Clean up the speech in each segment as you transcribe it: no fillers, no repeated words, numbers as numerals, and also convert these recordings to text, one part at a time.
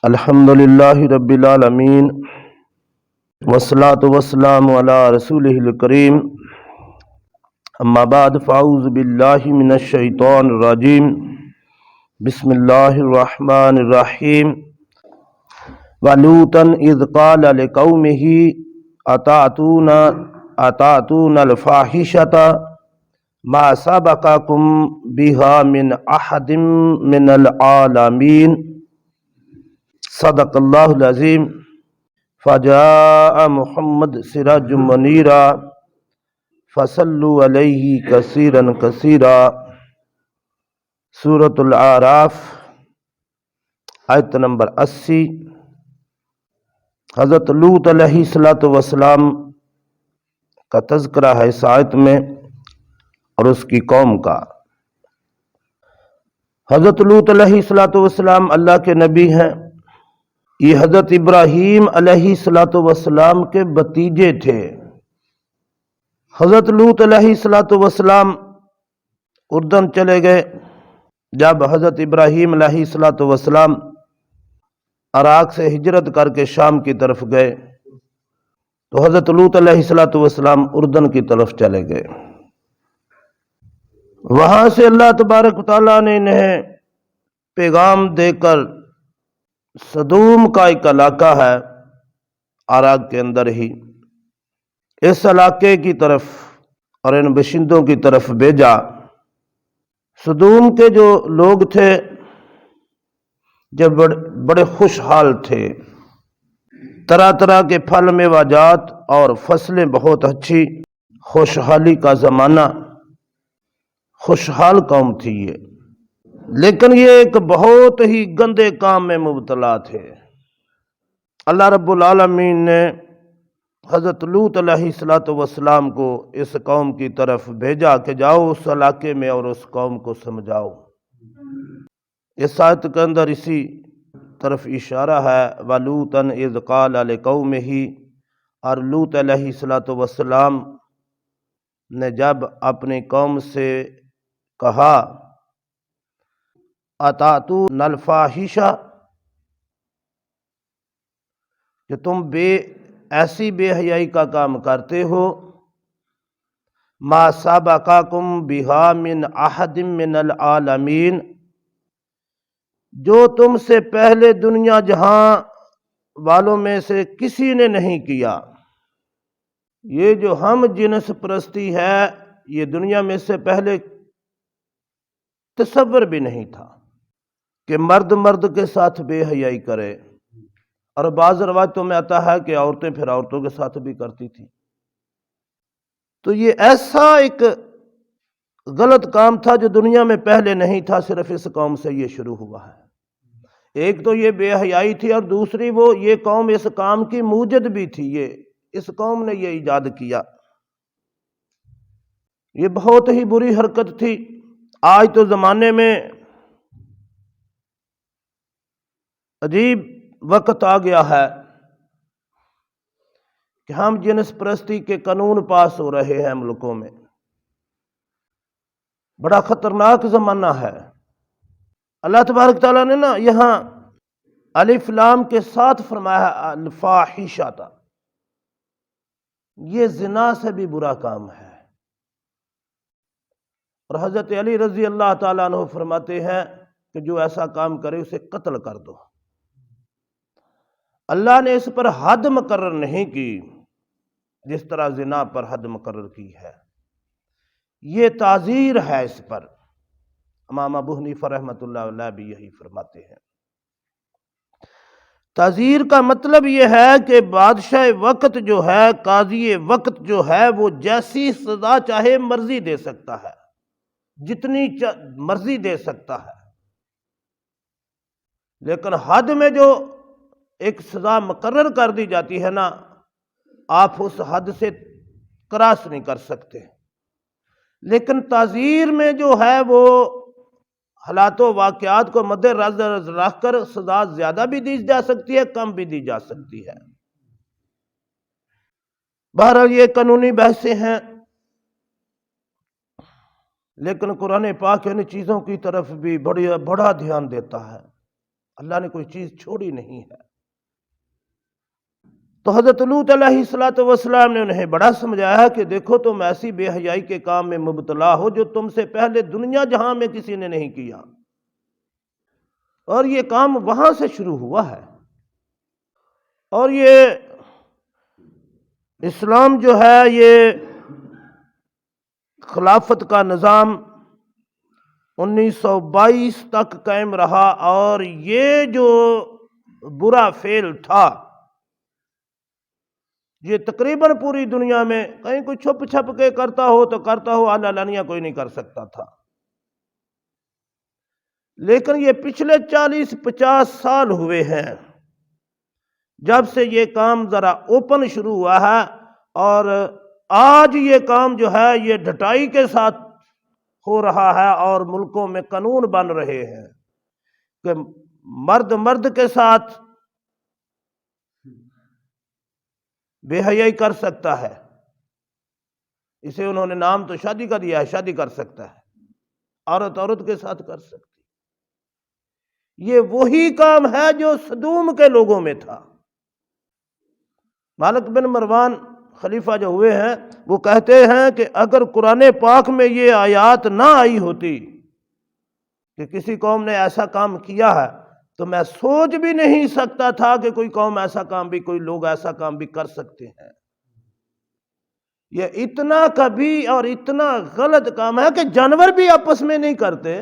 الحمدللہ رب العالمین والصلاة والسلام علی رسولہ الکریم اما بعد فاعوذ باللہ من الشیطان الرجیم بسم اللہ الرحمن الرحیم وَلُوطًا اذ قال لقومہ اتأتون الفاحشة ما سبقکم بها من احد من العالمین صدق اللہ العظیم فجاء محمد سراج منیرا فصلوا علیہ کثیرا کثیرا۔ سورۃ الاعراف آیت نمبر 80۔ حضرت لوط علیہ السلام کا تذکرہ ہے اس آیت میں اور اس کی قوم کا۔ حضرت لوط علیہ السلام اللہ کے نبی ہیں۔ یہ حضرت ابراہیم علیہ السلام کے بھتیجے تھے۔ حضرت لوط علیہ السلام اردن چلے گئے۔ جب حضرت ابراہیم علیہ السلام عراق سے ہجرت کر کے شام کی طرف گئے تو حضرت لوط علیہ السلام اردن کی طرف چلے گئے۔ وہاں سے اللہ تبارک و تعالیٰ نے انہیں پیغام دے کر صدوم کا ایک علاقہ ہے عراق کے اندر ہی، اس علاقے کی طرف اور ان باشندوں کی طرف بھیجا۔ صدوم کے جو لوگ تھے جو بڑے خوشحال تھے، طرح طرح کے پھل میوہ اور فصلیں بہت اچھی، خوشحالی کا زمانہ، خوشحال قوم تھی یہ، لیکن یہ ایک بہت ہی گندے کام میں مبتلا تھے۔ اللہ رب العالمین نے حضرت لوط علیہ السلام کو اس قوم کی طرف بھیجا کہ جاؤ اس علاقے میں اور اس قوم کو سمجھاؤ۔ اس آیت کے اندر اسی طرف اشارہ ہے۔ وَلُوطًا اذ قال لقومہ، اور لوط علیہ السلام نے جب اپنی قوم سے کہا اتأتون الفاحشہ، کہ تم ایسی بے حیائی کا کام کرتے ہو، ما سبقکم بہا من احد من العالمین، جو تم سے پہلے دنیا جہاں والوں میں سے کسی نے نہیں کیا۔ یہ جو ہم جنس پرستی ہے یہ دنیا میں سے پہلے تصور بھی نہیں تھا کہ مرد مرد کے ساتھ بے حیائی کرے، اور بعض روایتوں میں آتا ہے کہ عورتیں پھر عورتوں کے ساتھ بھی کرتی تھی۔ تو یہ ایسا ایک غلط کام تھا جو دنیا میں پہلے نہیں تھا، صرف اس قوم سے یہ شروع ہوا ہے۔ ایک تو یہ بے حیائی تھی، اور دوسری یہ قوم اس کام کی موجد بھی تھی، اس قوم نے یہ ایجاد کیا۔ یہ بہت ہی بری حرکت تھی۔ آج تو زمانے میں عجیب وقت آ گیا ہے کہ ہم جنس پرستی کے قانون پاس ہو رہے ہیں ملکوں میں۔ بڑا خطرناک زمانہ ہے۔ اللہ تبارک تعالیٰ نے یہاں الف لام کے ساتھ فرمایا ہے الفاحشہ، یہ زنا سے بھی برا کام ہے۔ اور حضرت علی رضی اللہ تعالیٰ عنہ فرماتے ہیں کہ جو ایسا کام کرے اسے قتل کر دو۔ اللہ نے اس پر حد مقرر نہیں کی جس طرح زنا پر حد مقرر کی ہے، یہ تعزیر ہے اس پر۔ امام ابو حنیفہ رحمۃ اللہ علیہ بھی یہی فرماتے ہیں۔ تعزیر کا مطلب یہ ہے کہ بادشاہ وقت جو ہے، قاضی وقت جو ہے، وہ جیسی سزا چاہے مرضی دے سکتا ہے، جتنی مرضی دے سکتا ہے، لیکن حد میں جو ایک سزا مقرر کر دی جاتی ہے آپ اس حد سے کراس نہیں کر سکتے۔ لیکن تعزیر میں جو ہے وہ حالات و واقعات کو مد نظر رکھ کر سزا زیادہ بھی دی جا سکتی ہے، کم بھی دی جا سکتی ہے۔ بہرحال یہ قانونی بحثیں ہیں، لیکن قرآن پاک ان چیزوں کی طرف بھی بڑا دھیان دیتا ہے۔ اللہ نے کوئی چیز چھوڑی نہیں ہے۔ تو حضرت لوط علیہ الصلوۃ والسلام نے انہیں بڑا سمجھایا کہ دیکھو تم ایسی بے حیائی کے کام میں مبتلا ہو جو تم سے پہلے دنیا جہاں میں کسی نے نہیں کیا، اور یہ کام وہاں سے شروع ہوا ہے۔ اور یہ اسلام جو ہے یہ خلافت کا نظام 1922 تک قائم رہا، اور یہ جو برا فعل تھا یہ تقریباً پوری دنیا میں کہیں کوئی چھپ چھپ کے کرتا ہو تو کرتا ہو، علانیہ کوئی نہیں کر سکتا تھا۔ لیکن یہ پچھلے 40-50 سال ہوئے ہیں جب سے یہ کام ذرا اوپن شروع ہوا ہے، اور آج یہ کام جو ہے یہ ڈٹائی کے ساتھ ہو رہا ہے، اور ملکوں میں قانون بن رہے ہیں کہ مرد مرد کے ساتھ بے حیائی کر سکتا ہے۔ اسے انہوں نے نام تو شادی کا دیا ہے، شادی کر سکتا ہے، عورت عورت کے ساتھ کر سکتی۔ یہ وہی کام ہے جو سدوم کے لوگوں میں تھا۔ مالک بن مروان خلیفہ جو ہوئے ہیں وہ کہتے ہیں کہ اگر قرآن پاک میں یہ آیات نہ آئی ہوتی کہ کسی قوم نے ایسا کام کیا ہے تو میں سوچ بھی نہیں سکتا تھا کہ کوئی قوم ایسا کام بھی، کوئی لوگ ایسا کام بھی کر سکتے ہیں۔ یہ اتنا کبھی اور اتنا غلط کام ہے کہ جانور بھی آپس میں نہیں کرتے،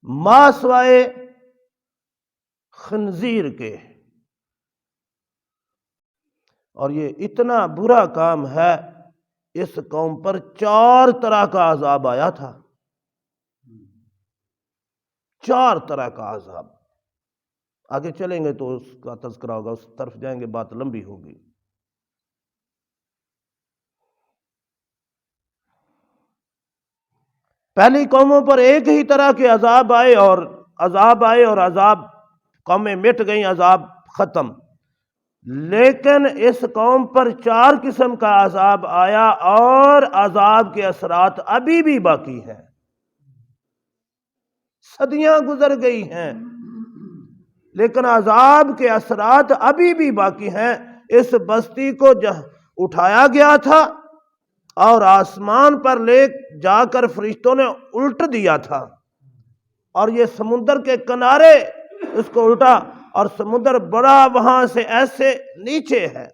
ماں سوائے خنزیر کے۔ اور یہ اتنا برا کام ہے، اس قوم پر 4 طرح کا عذاب آیا تھا، 4 طرح کا عذاب۔ آگے چلیں گے تو اس کا تذکرہ ہوگا، اس طرف جائیں گے بات لمبی ہوگی۔ پہلی قوموں پر ایک ہی طرح کے عذاب آئے، اور عذاب قومیں مٹ گئیں، عذاب ختم۔ لیکن اس قوم پر 4 قسم کا عذاب آیا، اور عذاب کے اثرات ابھی بھی باقی ہیں۔ صدیاں گزر گئی ہیں لیکن عذاب کے اثرات ابھی بھی باقی ہیں۔ اس بستی کو اٹھایا گیا تھا اور آسمان پر لے جا کر فرشتوں نے الٹ دیا تھا، اور یہ سمندر کے کنارے اس کو الٹا، اور سمندر بڑا وہاں سے ایسے نیچے ہے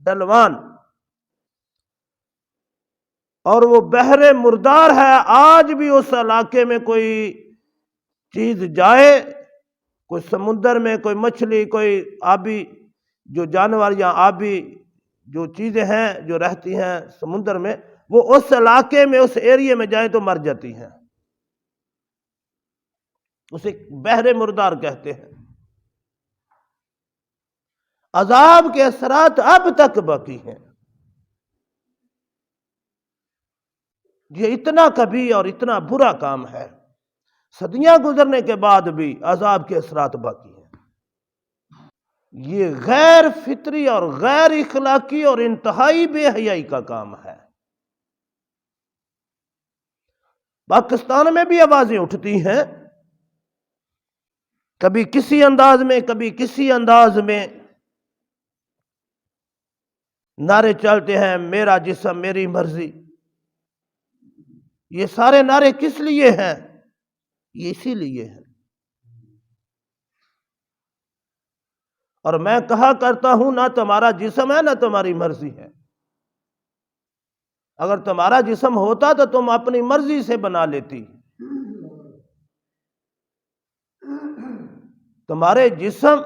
ڈھلوان، اور وہ بحر مردار ہے۔ آج بھی اس علاقے میں کوئی چیز جائے، کوئی سمندر میں کوئی مچھلی، کوئی آبی جو جانور یا آبی جو چیزیں ہیں جو رہتی ہیں سمندر میں، وہ اس علاقے میں، اس ایریے میں جائیں تو مر جاتی ہیں۔ اسے بحر مردار کہتے ہیں۔ عذاب کے اثرات اب تک باقی ہیں۔ یہ اتنا کبھی اور اتنا برا کام ہے، صدیاں گزرنے کے بعد بھی عذاب کے اثرات باقی ہیں۔ یہ غیر فطری اور غیر اخلاقی اور انتہائی بے حیائی کا کام ہے۔ پاکستان میں بھی آوازیں اٹھتی ہیں، کبھی کسی انداز میں، کبھی کسی انداز میں نعرے چلتے ہیں، میرا جسم میری مرضی۔ یہ سارے نعرے کس لیے ہیں؟ یہ اسی لیے ہیں۔ اور میں کہا کرتا ہوں، نہ تمہارا جسم ہے نہ تمہاری مرضی ہے۔ اگر تمہارا جسم ہوتا تو تم اپنی مرضی سے بنا لیتی۔ تمہارے جسم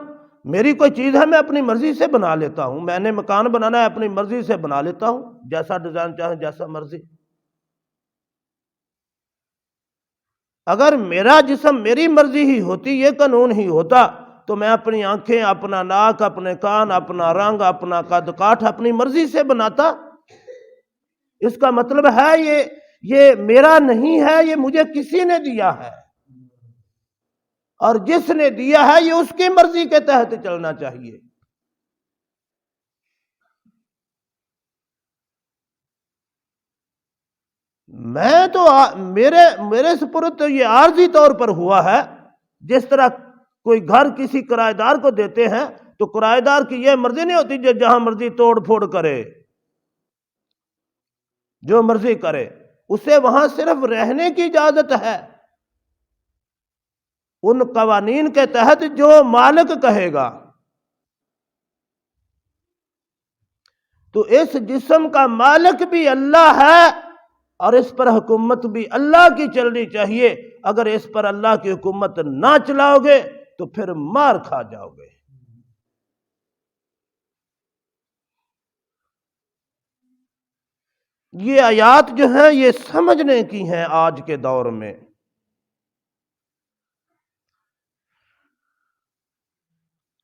میری کوئی چیز ہے، میں اپنی مرضی سے بنا لیتا ہوں۔ میں نے مکان بنانا ہے، اپنی مرضی سے بنا لیتا ہوں، جیسا ڈیزائن چاہے، جیسا مرضی۔ اگر میرا جسم میری مرضی ہی ہوتی، یہ قانون ہی ہوتا، تو میں اپنی آنکھیں، اپنا ناک، اپنے کان، اپنا رنگ، اپنا قد کاٹ اپنی مرضی سے بناتا۔ اس کا مطلب ہے یہ میرا نہیں ہے، یہ مجھے کسی نے دیا ہے، اور جس نے دیا ہے یہ اس کی مرضی کے تحت چلنا چاہیے۔ میں تو میرے سپرد تو یہ عارضی طور پر ہوا ہے، جس طرح کوئی گھر کسی کرایہ دار کو دیتے ہیں تو کرایہ دار کی یہ مرضی نہیں ہوتی جو جہاں مرضی توڑ پھوڑ کرے، جو مرضی کرے، اسے وہاں صرف رہنے کی اجازت ہے ان قوانین کے تحت جو مالک کہے گا۔ تو اس جسم کا مالک بھی اللہ ہے اور اس پر حکومت بھی اللہ کی چلنی چاہیے۔ اگر اس پر اللہ کی حکومت نہ چلاؤ گے تو پھر مار کھا جاؤ گے۔ یہ آیات جو ہیں یہ سمجھنے کی ہیں آج کے دور میں۔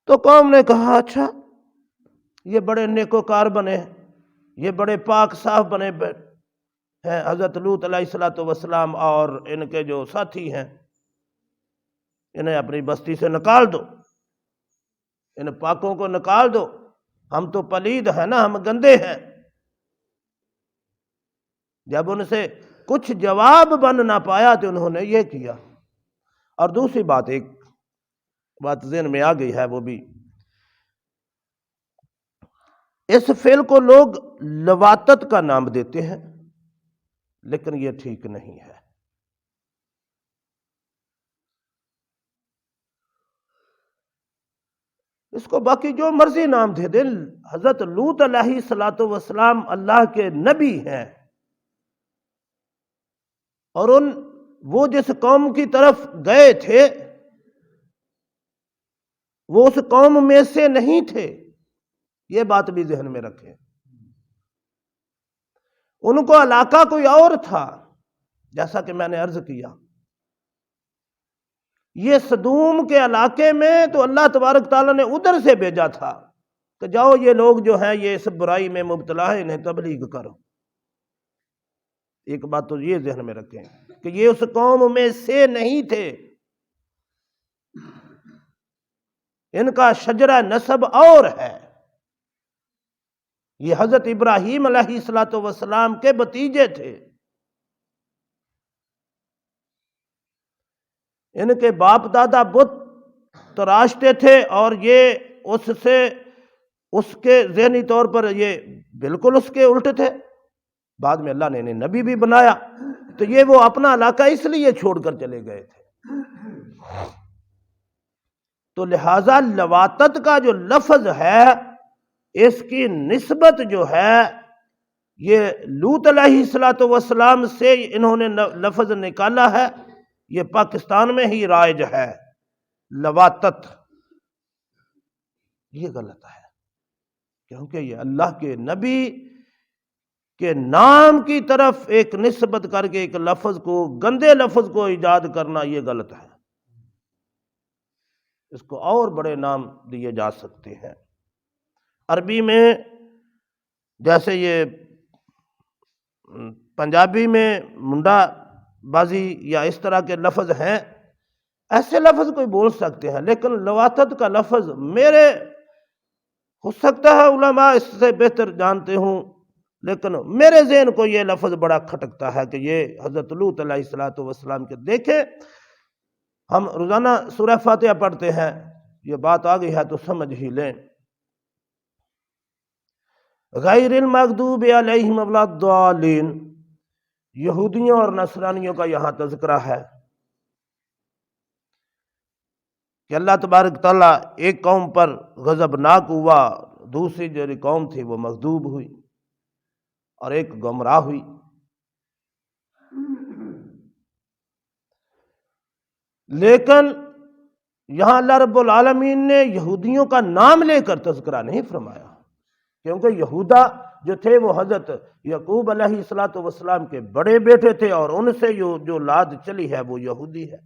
تو قوم نے کہا اچھا یہ بڑے نیکوکار بنے ہیں، یہ بڑے پاک صاف بنے ہیں حضرت لوط علیہ السلام اور ان کے جو ساتھی ہیں، انہیں اپنی بستی سے نکال دو، ان پاکوں کو نکال دو، ہم تو پلید ہیں نا، ہم گندے ہیں۔ جب ان سے کچھ جواب بن نہ پایا تو انہوں نے یہ کیا۔ اور دوسری بات، ایک بات ذہن میں آ گئی ہے، وہ بھی اس فعل کو لوگ لواطت کا نام دیتے ہیں، لیکن یہ ٹھیک نہیں ہے۔ اس کو باقی جو مرضی نام دے دیں، حضرت لوط علیہ السلام اللہ کے نبی ہیں، اور وہ جس قوم کی طرف گئے تھے وہ اس قوم میں سے نہیں تھے، یہ بات بھی ذہن میں رکھیں۔ ان کو علاقہ کوئی اور تھا، جیسا کہ میں نے عرض کیا، یہ صدوم کے علاقے میں تو اللہ تبارک تعالیٰ نے ادھر سے بھیجا تھا کہ جاؤ یہ لوگ جو ہیں یہ اس برائی میں مبتلا ہے، انہیں تبلیغ کرو۔ ایک بات تو یہ ذہن میں رکھیں کہ یہ اس قوم میں سے نہیں تھے، ان کا شجرہ نسب اور ہے، یہ حضرت ابراہیم علیہ السلام کے بھتیجے تھے، ان کے باپ دادا بت تراشتے تھے، اور یہ اس کے ذہنی طور پر یہ بالکل اس کے الٹ تھے۔ بعد میں اللہ نے انہیں نبی بھی بنایا، تو یہ وہ اپنا علاقہ اس لیے چھوڑ کر چلے گئے تھے۔ تو لہذا لواطت کا جو لفظ ہے اس کی نسبت جو ہے یہ لوط علیہ السلام سے انہوں نے لفظ نکالا ہے، یہ پاکستان میں ہی رائج ہے لواطت، یہ غلط ہے، کیونکہ یہ اللہ کے نبی کے نام کی طرف ایک نسبت کر کے ایک لفظ کو، گندے لفظ کو ایجاد کرنا یہ غلط ہے۔ اس کو اور بڑے نام دیے جا سکتے ہیں۔ عربی میں جیسے یہ پنجابی میں منڈا بازی یا اس طرح کے لفظ ہیں، ایسے لفظ کوئی بول سکتے ہیں، لیکن لواطت کا لفظ میرے ہو سکتا ہے علماء اس سے بہتر جانتے ہوں، لیکن میرے ذہن کو یہ لفظ بڑا کھٹکتا ہے کہ یہ حضرت لوط علیہ السلام کے دیکھیں، ہم روزانہ سورہ فاتحہ پڑھتے ہیں، یہ بات آ گئی ہے تو سمجھ ہی لیں۔ غیر المغضوب علیہم ولا الضالین، یہودیوں اور نصرانیوں کا یہاں تذکرہ ہے کہ اللہ تبارک تعالیٰ ایک قوم پر غضبناک ہوا، دوسری جو قوم تھی وہ مغضوب ہوئی اور ایک گمراہ ہوئی۔ لیکن یہاں اللہ رب العالمین نے یہودیوں کا نام لے کر تذکرہ نہیں فرمایا، کیونکہ یہودا جو تھے وہ حضرت یعقوب علیہ السلام کے بڑے بیٹے تھے، اور ان سے جو لاد چلی ہے وہ یہودی ہے،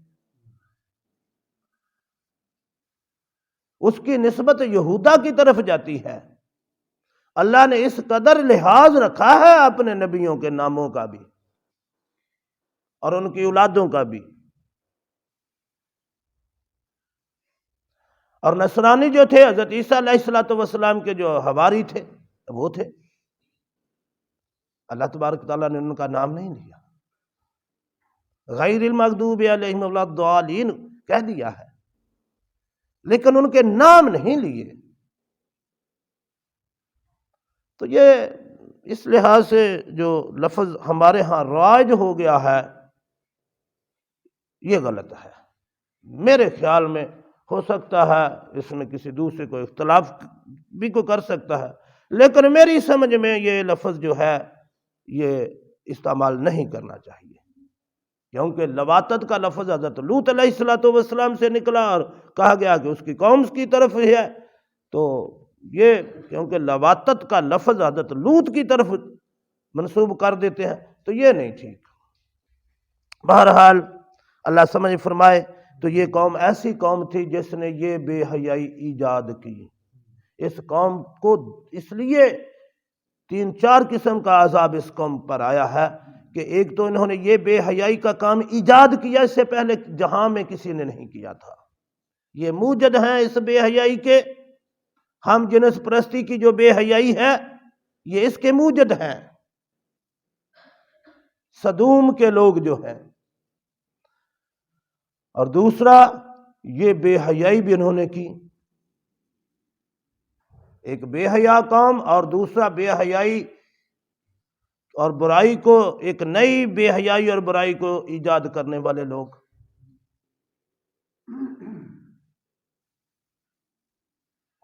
اس کی نسبت یہودا کی طرف جاتی ہے۔ اللہ نے اس قدر لحاظ رکھا ہے اپنے نبیوں کے ناموں کا بھی اور ان کی اولادوں کا بھی۔ اور نصرانی جو تھے حضرت عیسیٰ علیہ السلام کے جو حواری تھے وہ تھے، اللہ تبارک تعالیٰ نے ان کا نام نہیں لیا۔ غیر المغضوب علیہم ولا الضالین، کہہ دیا ہے، لیکن ان کے نام نہیں لیے۔ تو یہ اس لحاظ سے جو لفظ ہمارے ہاں رائج ہو گیا ہے یہ غلط ہے۔ میرے خیال میں ہو سکتا ہے اس میں کسی دوسرے کو اختلاف بھی کو کر سکتا ہے، لیکن میری سمجھ میں یہ لفظ جو ہے یہ استعمال نہیں کرنا چاہیے، کیونکہ لواطت کا لفظ حضرت لوط علیہ السلام سے نکلا اور کہا گیا کہ اس کی قوم کی طرف ہی ہے، تو یہ کیونکہ لواطت کا لفظ حضرت لوط کی طرف منسوب کر دیتے ہیں تو یہ نہیں ٹھیک۔ بہرحال اللہ سمجھ فرمائے، تو یہ قوم ایسی قوم تھی جس نے یہ بے حیائی ایجاد کی۔ اس قوم کو اس لیے 3-4 قسم کا عذاب اس قوم پر آیا ہے کہ ایک تو انہوں نے یہ بے حیائی کا کام ایجاد کیا، اس سے پہلے جہاں میں کسی نے نہیں کیا تھا۔ یہ موجد ہیں اس بے حیائی کے، ہم جنس پرستی کی جو بے حیائی ہے یہ اس کے موجد ہیں، سدوم کے لوگ جو ہیں۔ اور دوسرا یہ بے حیائی بھی انہوں نے کی، ایک بے حیا قوم اور دوسرا بے حیائی اور برائی کو، ایک نئی بے حیائی اور برائی کو ایجاد کرنے والے لوگ۔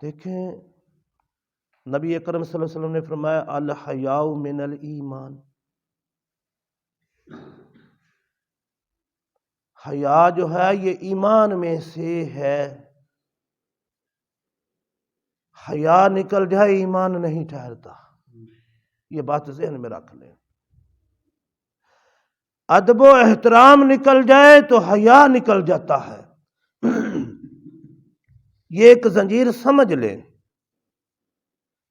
دیکھیں نبی اکرم صلی اللہ علیہ وسلم نے فرمایا الحیاء من الایمان، حیا جو ہے یہ ایمان میں سے ہے، حیا نکل جائے ایمان نہیں ٹھہرتا، یہ بات ذہن میں رکھ لیں۔ ادب و احترام نکل جائے تو حیا نکل جاتا ہے، یہ ایک زنجیر سمجھ لیں،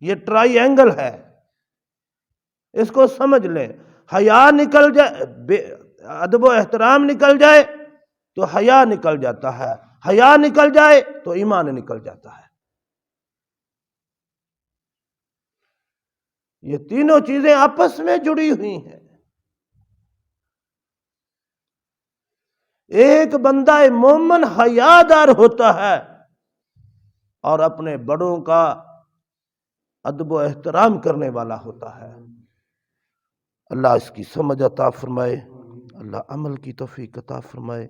یہ ٹرائی اینگل ہے، اس کو سمجھ لیں۔ حیا نکل جائے، ادب و احترام نکل جائے تو حیا نکل جاتا ہے، حیا نکل جائے تو ایمان نکل جاتا ہے۔ یہ تینوں چیزیں آپس میں جڑی ہوئی ہیں۔ ایک بندہ مومن حیادار ہوتا ہے اور اپنے بڑوں کا ادب و احترام کرنے والا ہوتا ہے۔ اللہ اس کی سمجھ عطا فرمائے، اللہ عمل کی توفیق عطا فرمائے۔